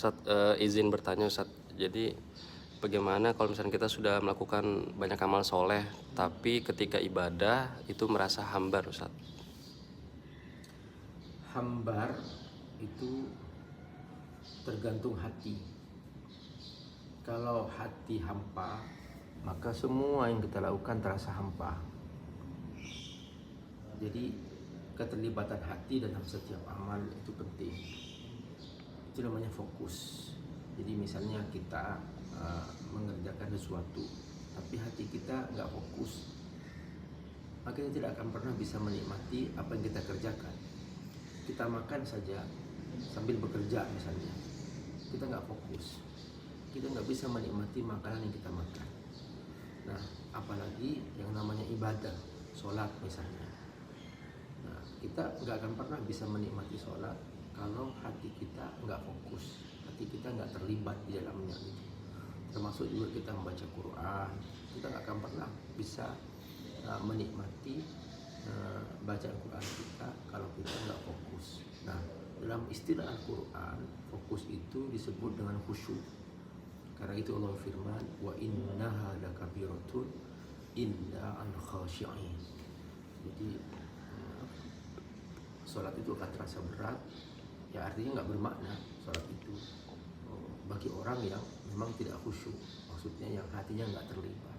Ustadz, izin bertanya Ustadz. Jadi bagaimana kalau misalnya kita sudah melakukan banyak amal soleh, tapi ketika ibadah itu merasa hambar Ustadz? Hambar itu tergantung hati. Kalau hati hampa, maka semua yang kita lakukan terasa hampa. Jadi keterlibatan hati dalam setiap amal itu penting. Itu namanya fokus. Jadi misalnya kita mengerjakan sesuatu, tapi hati kita nggak fokus, maka kita tidak akan pernah bisa menikmati apa yang kita kerjakan. Kita makan saja sambil bekerja misalnya, kita nggak fokus, kita nggak bisa menikmati makanan yang kita makan. Nah, apalagi yang namanya ibadah, sholat misalnya. Nah, kita nggak akan pernah bisa menikmati sholat kalau hati kita nggak fokus, hati kita nggak terlibat di dalamnya gitu. Termasuk juga kita membaca Quran, kita nggak akan pernah bisa menikmati bacaan Quran kita kalau kita nggak fokus. Nah, dalam istilah Al-Quran, fokus itu disebut dengan khusyuk. Karena itu Allah firman, wa innaha lakabiratun illa al khashi'in. Jadi sholat itu akan terasa berat, ya artinya nggak bermakna sholat itu bagi orang yang memang tidak khusyuk, maksudnya yang hatinya nggak terlibat.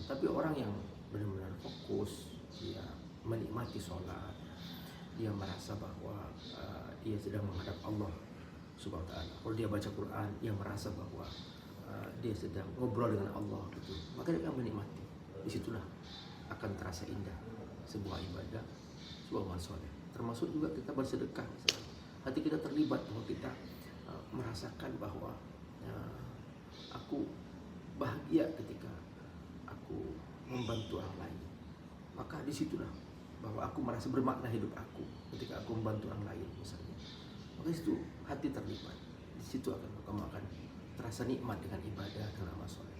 Tapi orang yang benar-benar fokus, dia menikmati sholat, dia merasa bahwa dia sedang menghadap Allah Subhanahu wa Ta'ala. Kalau dia baca Quran, dia merasa bahwa dia sedang ngobrol dengan Allah gitu. Maka dia akan menikmati. Disitulah akan terasa indah sebuah ibadah, sebuah amal soleh. Termasuk juga kita bersedekah misalnya. Hati kita terlibat bahwa kita merasakan bahwa aku bahagia ketika aku membantu orang lain. Maka disitulah bahwa aku merasa bermakna hidup aku ketika aku membantu orang lain misalnya. Maka itu hati terlibat. Di situ kamu akan terasa nikmat dengan ibadah dan amal soleh.